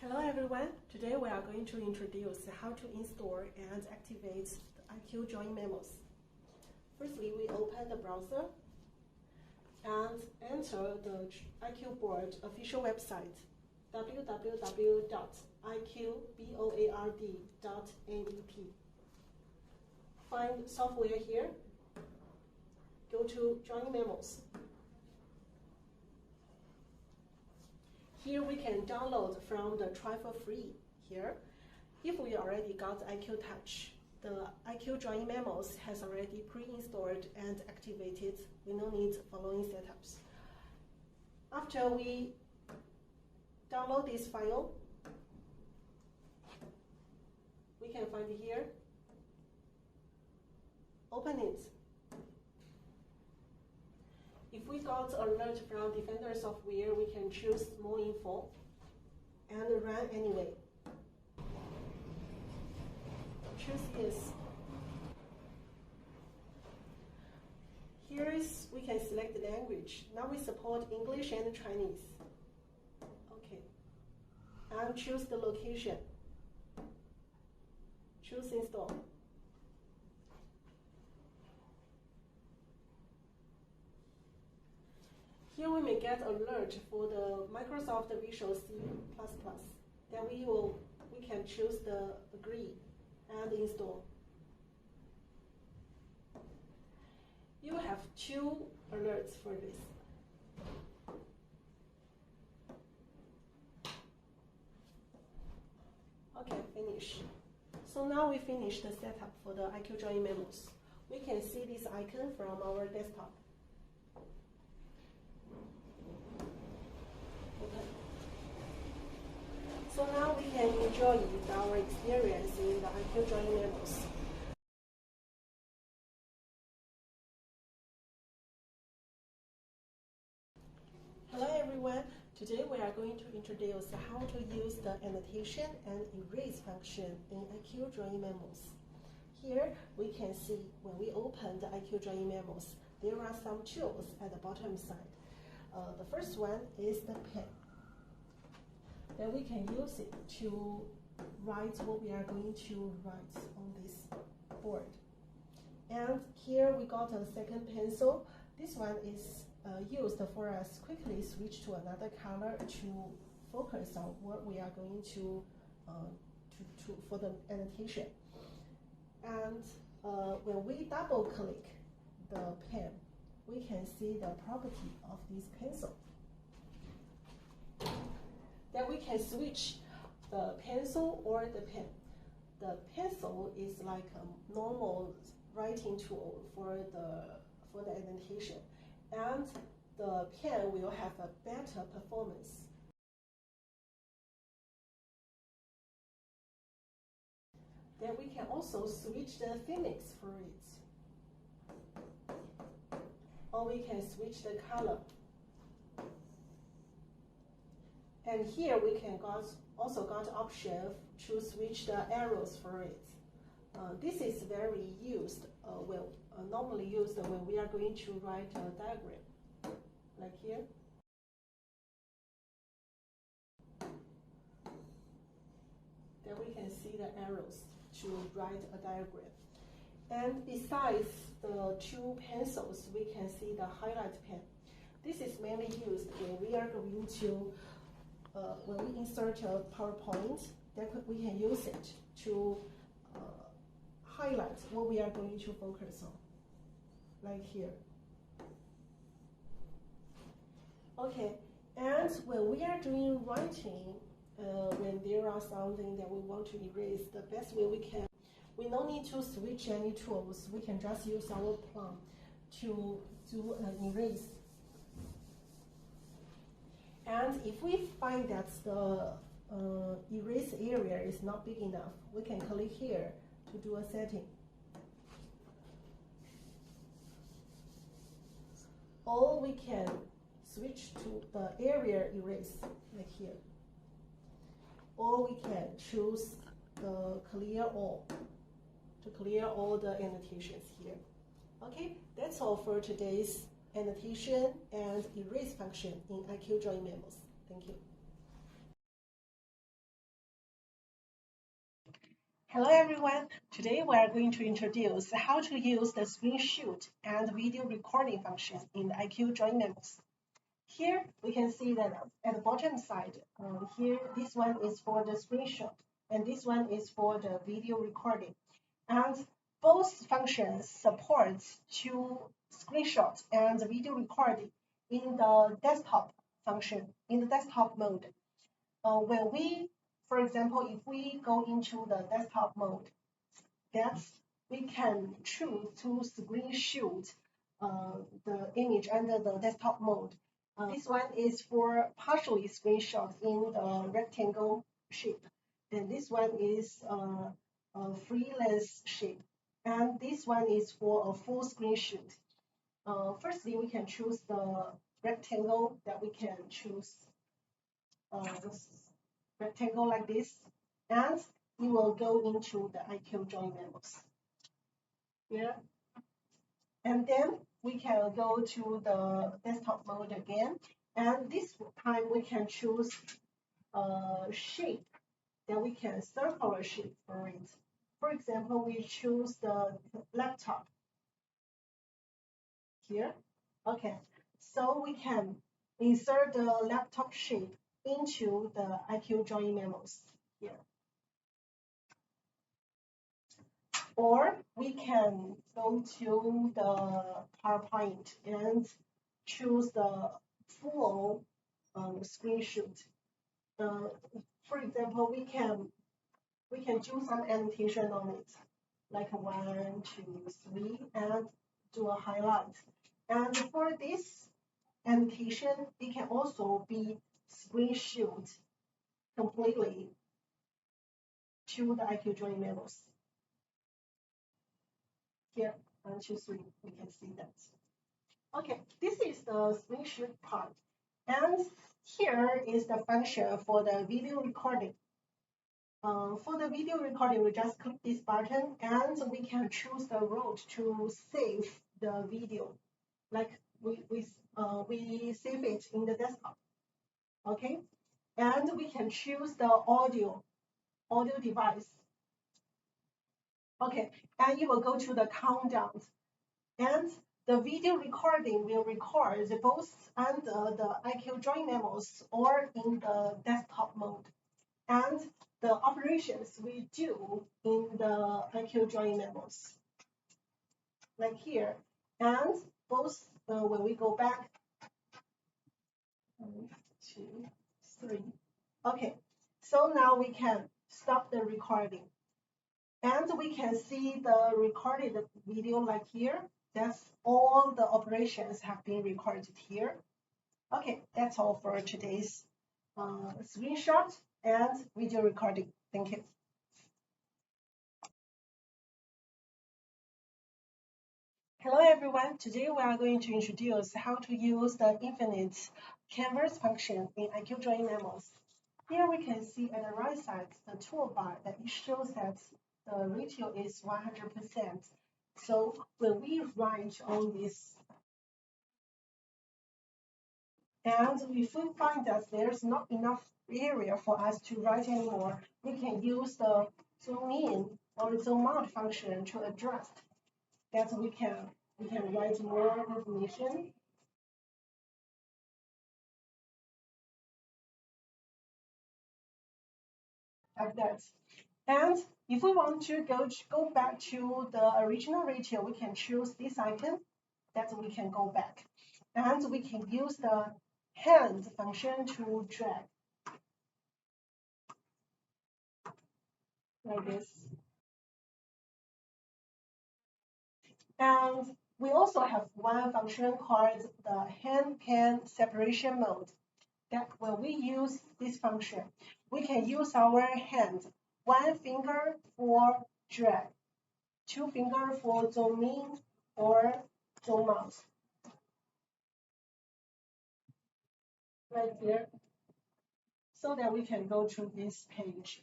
Hello everyone, today we are going to introduce how to install and activate the IQ Drawing Memos. Firstly, we open the browser and enter the IQ Board official website www.iqboard.net. Find software here, go to Drawing Memos. Here we can download from the try for free here. If we already got IQ Touch, the IQ Drawing Memos has already pre-installed and activated. We no need following setups. After we download this file, we can find it here. Open it. If we got alert from Defender software, we can choose More Info and run anyway. Choose Yes. Here is, we can select the language. Now we support English and Chinese. Okay. And choose the location. Choose Install. Here we may get alert for the Microsoft Visual C++. Then we can choose the Agree and Install. You have two alerts for this. Okay, finish. So now we finished the setup for the IQ Drawing Memos. We can see this icon from our desktop. So now we can enjoy our experience in the IQ Drawing Memos. Hello everyone, today we are going to introduce how to use the annotation and erase function in IQ Drawing Memos. Here we can see when we open the IQ Drawing Memos, there are some tools at the bottom side. The first one is the pen. Then we can use it to write what we are going to write on this board. And here we got a second pencil. This one is used for us quickly switch to another color to focus on what we are going to for the annotation. And when we double click the pen, we can see the property of this pencil. Then we can switch the pencil or the pen. The pencil is like a normal writing tool for the annotation, and the pen will have a better performance. Then we can also switch the phonics for it, or we can switch the color. And here we can also got option to switch the arrows for it. This is very used, normally used when we are going to write a diagram, like here. Then we can see the arrows to write a diagram. And besides the two pencils, we can see the highlight pen. This is mainly used when we are going to when we insert a PowerPoint, then we can use it to highlight what we are going to focus on, like here. Okay, and when we are doing writing, when there are something that we want to erase, the best way we no need to switch any tools. We can just use our plum to do an erase. And if we find that the erase area is not big enough, we can click here to do a setting. Or we can switch to the area erase, like here. Or we can choose the clear all to clear all the annotations here. Okay, that's all for today's annotation and erase function in IQ Drawing Memos. Thank you. Hello everyone. Today we are going to introduce how to use the screenshot and video recording function in the IQ Drawing Memos. Here we can see that at the bottom side, here this one is for the screenshot and this one is for the video recording. And both functions support to screenshot and video recording in the desktop function, in the desktop mode. When we, for example, if we go into the desktop mode, that's we can choose to screenshot the image under the desktop mode. This one is for partially screenshot in the rectangle shape, and this one is a freelance shape, and this one is for a full screenshot. Firstly, we can choose the rectangle that we can choose this rectangle like this, and we will go into the IQ Drawing Memos here, and then we can go to the desktop mode again, and this time we can choose a shape that we can circle a shape for it. For example, we choose the laptop here. Okay, so we can insert the laptop shape into the IQ Drawing Memos here. Or we can go to the PowerPoint and choose the full screenshot. For example, we can do some annotation on it, like 1, 2, 3, and do a highlight. And for this annotation, it can also be screenshot completely to the IQ Drawing Memos. Here, 1, 2, 3, we can see that. Okay, this is the screenshot part. And here is the function for the video recording. For the video recording, we just click this button and we can choose the route to save the video. Like we save it in the desktop. Okay, and we can choose the audio device. Okay, and you will go to the countdown, and the video recording will record both under the IQ Drawing Memos or in the desktop mode. And the operations we do in the IQ Drawing Memos, like here, and both when we go back, 1, 2, 3. Okay, so now we can stop the recording, and we can see the recorded video like here. That's all the operations have been recorded here. Okay, that's all for today's screenshot and video recording. Thank you. Hello everyone. Today we are going to introduce how to use the infinite canvas function in IQ Drawing Memos. Here we can see at the right side the toolbar that it shows that the ratio is 100%. So when we write on this, and if we find that there's not enough area for us to write anymore, we can use the zoom in or zoom out function to adjust that we can write more information. Like that. And if we want to go back to the original ratio, we can choose this icon that we can go back. And we can use the hand function to drag. Like this. And we also have one function called the hand pen separation mode. That when we use this function, we can use our hand, 1 finger for drag, 2 fingers for zoom in or zoom out. Right there. So that we can go to this page.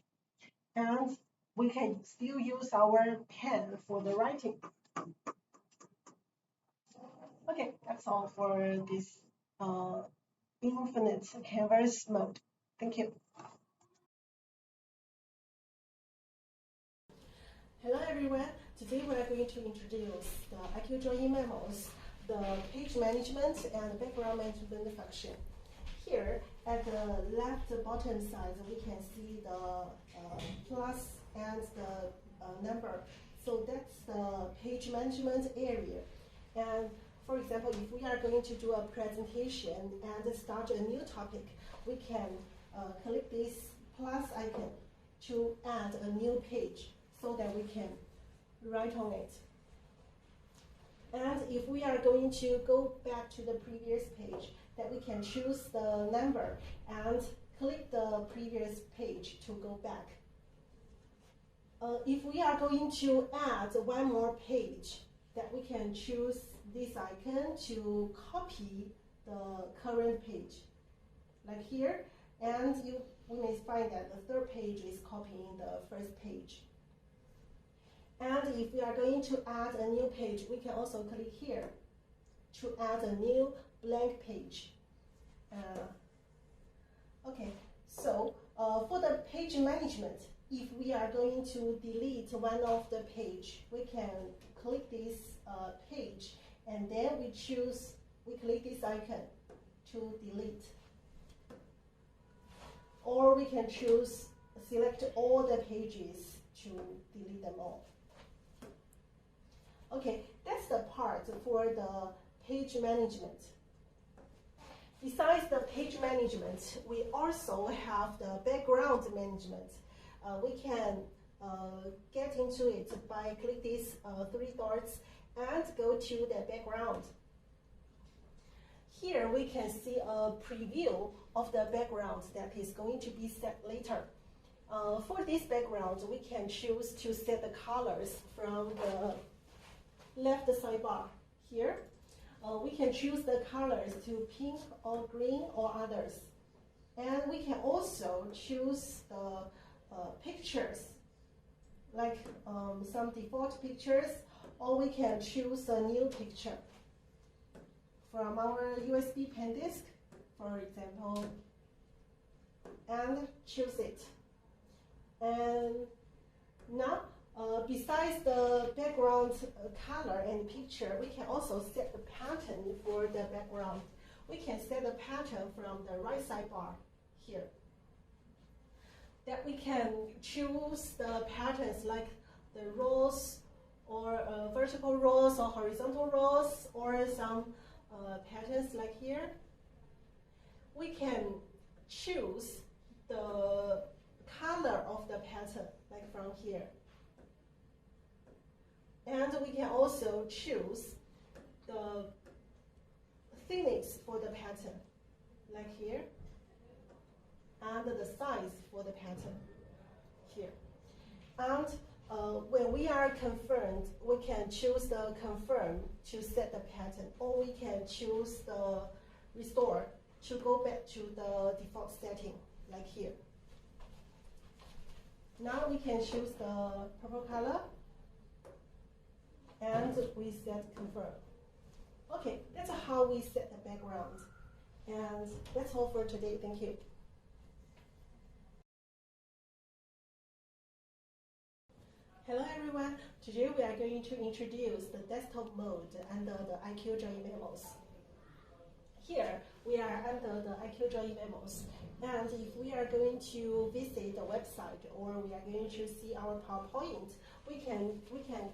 And we can still use our pen for the writing. Okay, that's all for this infinite canvas mode. Thank you. Hello everyone, today we are going to introduce the IQ drawing memos, the page management and background management function. Here at the left bottom side we can see the plus and the number. So that's the page management area. And for example, if we are going to do a presentation and start a new topic, we can click this plus icon to add a new page so that we can write on it. And if we are going to go back to the previous page, that we can choose the number and click the previous page to go back. If we are going to add one more page, that we can choose this icon to copy the current page, like here, and we may find that the third page is copying the first page. And if we are going to add a new page, we can also click here to add a new blank page. Okay, so for the page management, if we are going to delete one of the page, we can click this page and then we click this icon to delete. Or we can select all the pages to delete them all. Okay, that's the part for the page management. Besides the page management, we also have the background management. We can get into it by click these three dots and go to the background. Here we can see a preview of the background that is going to be set later. For this background, we can choose to set the colors from the left sidebar here. We can choose the colors to pink or green or others. And we can also choose the pictures, like some default pictures, or we can choose a new picture from our USB pen disk, for example, and choose it. And now, besides the background color and picture, we can also set the pattern for the background. We can set the pattern from the right sidebar here. That we can choose the patterns like the rows or vertical rows or horizontal rows or some patterns like here. We can choose the color of the pattern like from here. And we can also choose the thickness for the pattern, like here, and the size for the pattern here. And when we are confirmed, we can choose the confirm to set the pattern, or we can choose the restore to go back to the default setting, like here. Now we can choose the purple color, and we set confirm. Okay, that's how we set the background. And that's all for today. Thank you. Hello everyone. Today we are going to introduce the desktop mode under the IQ drawing memos. Here we are under the IQ drawing memos. And if we are going to visit the website or we are going to see our PowerPoint, we can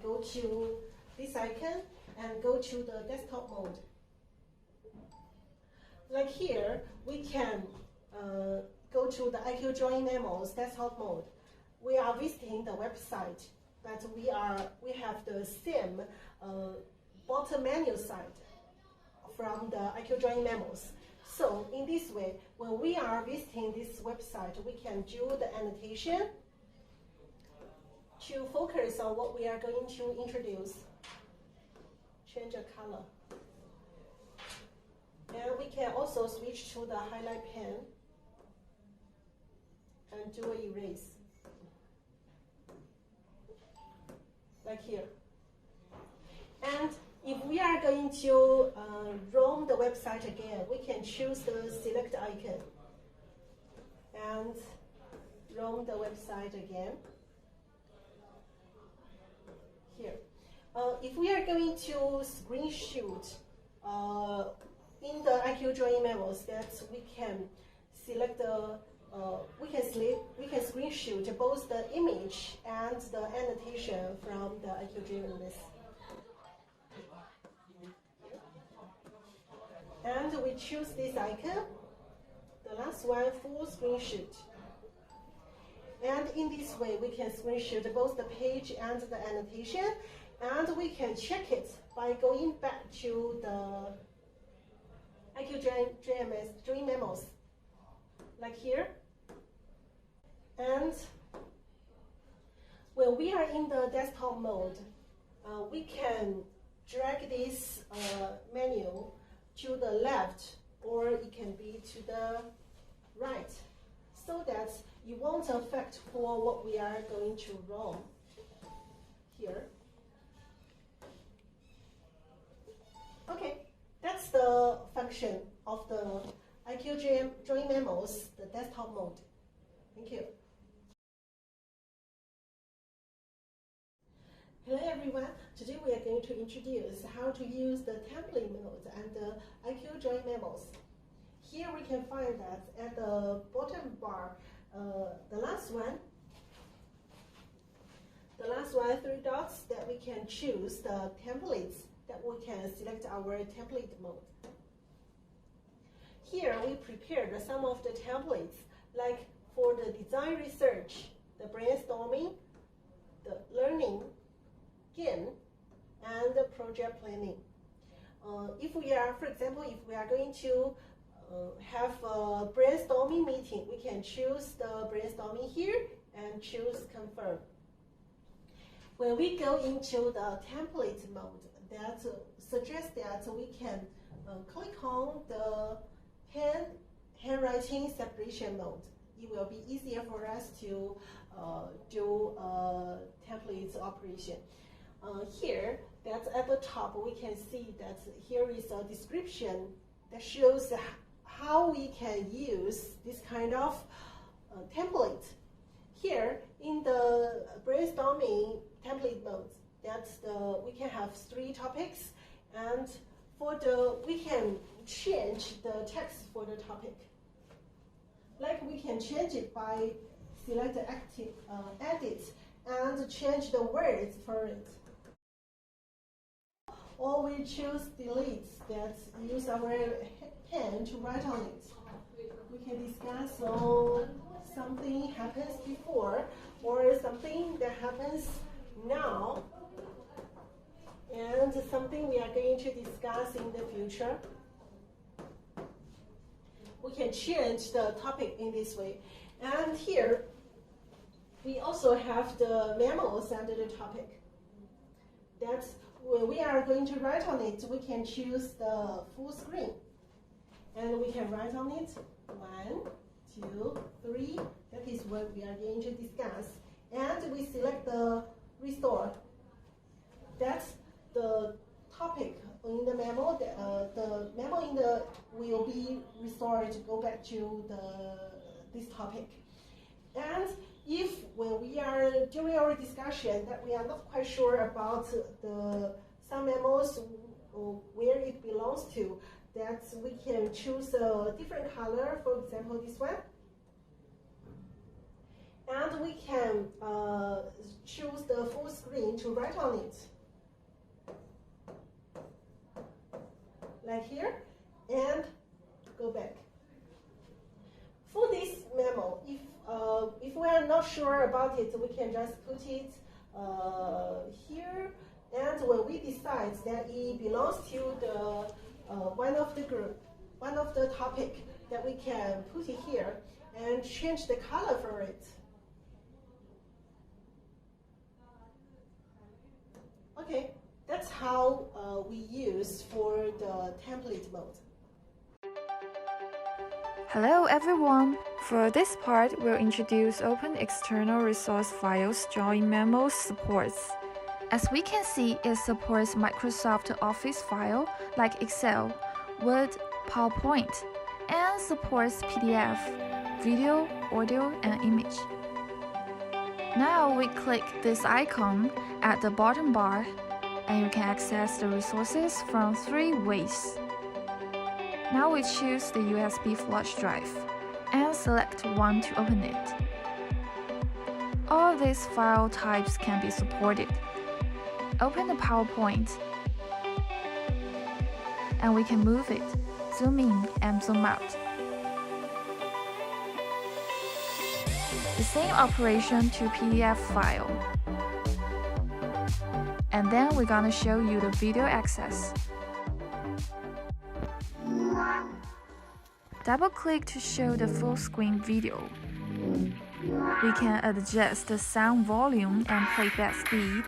go to this icon and go to the desktop mode. Like here, we can go to the IQ drawing memos desktop mode. We are visiting the website, but we have the same bottom menu side from the IQ drawing memos. So in this way, when we are visiting this website, we can do the annotation to focus on what we are going to introduce. Change the color. And we can also switch to the highlight pen and do an erase. Like here. And if we are going to roam the website again, we can choose the select icon and roam the website again. If we are going to screenshot in the IQ drawing memos, that we can select the we can screenshot both the image and the annotation from the IQ drawing list. And we choose this icon, the last one, full screenshot. And in this way, we can screenshot both the page and the annotation, and we can check it by going back to the IQ drawing memos, like here. And when we are in the desktop mode, we can drag this menu to the left, or it can be to the right, so that it won't affect for what we are going to run here. Okay, that's the function of the IQ drawing memos, the desktop mode. Thank you. Hello everyone, today we are going to introduce how to use the template mode and the IQ drawing memos. Here we can find that at the bottom bar, the last one, 3 dots, that we can choose the templates, that we can select our template mode. Here we prepared some of the templates, like for the design research, the brainstorming, the learning, game, and the project planning. If we are, for example, if we are going to have a brainstorming meeting, we can choose the brainstorming here and choose confirm. When we go into the template mode, that suggests that we can click on the handwriting separation mode. It will be easier for us to do templates operation. Here, that's at the top, we can see that here is a description that shows how we can use this kind of template. Here, in the brainstorming template mode, we can have 3 topics, and we can change the text for the topic. Like we can change it by select active edit and change the words for it. Or we choose delete, that use our pen to write on it. We can discuss on something happens before or something that happens now, and something we are going to discuss in the future. We can change the topic in this way. And here, we also have the memos under the topic. That's when we are going to write on it, we can choose the full screen. And we can write on it 1, 2, 3. That is what we are going to discuss. And we select the restore. That's the topic in the memo. The memo will be restored to go back to this topic. And if when we are during our discussion that we are not quite sure about some memos where it belongs to, that we can choose a different color, for example this one. And we can choose the full screen to write on it. Like here, and go back. For this memo, if we are not sure about it, we can just put it here, and when we decide that it belongs to the one of the topic, that we can put it here and change the color for it. Okay, that's how we use for the template mode. Hello everyone! For this part, we'll introduce Open External Resource Files Drawing Memos supports. As we can see, it supports Microsoft Office file like Excel, Word, PowerPoint, and supports PDF, video, audio, and image. Now we click this icon at the bottom bar, and you can access the resources from 3 ways. Now we choose the USB flash drive and select one to open it. All these file types can be supported. Open the PowerPoint, and we can move it, zoom in and zoom out. The same operation to PDF file. And then we're gonna show you the video access. Double-click to show the full screen video. We can adjust the sound volume and playback speed.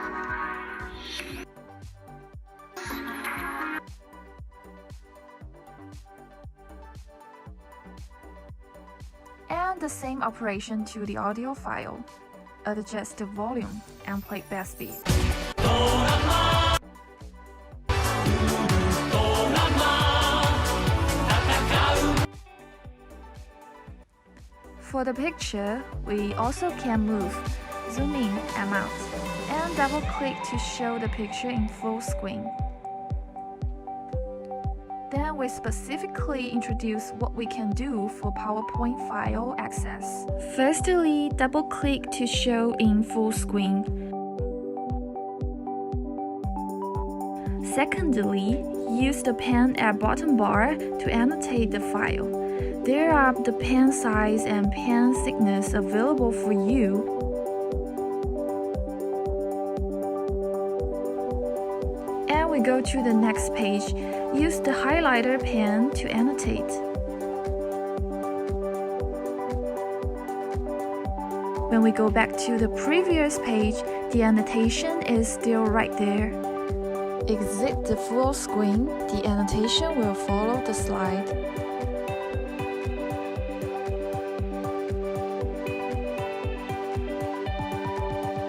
And the same operation to the audio file. Adjust the volume and playback speed. For the picture, we also can move, zoom in and out, and double-click to show the picture in full screen. Then we specifically introduce what we can do for PowerPoint file access. Firstly, double-click to show in full screen. Secondly, use the pen at bottom bar to annotate the file. There are the pen size and pen thickness available for you. And we go to the next page. Use the highlighter pen to annotate. When we go back to the previous page, the annotation is still right there. Exit the full screen, the annotation will follow the slide.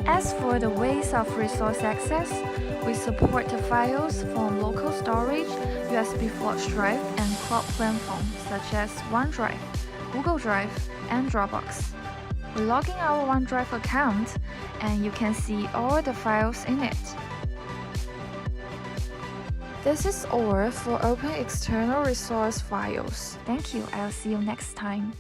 As for the ways of resource access, we support the files from local storage, USB flash drive, and cloud platforms such as OneDrive, Google Drive, and Dropbox. We log in our OneDrive account, and you can see all the files in it. This is all for open external resource files. Thank you, I'll see you next time.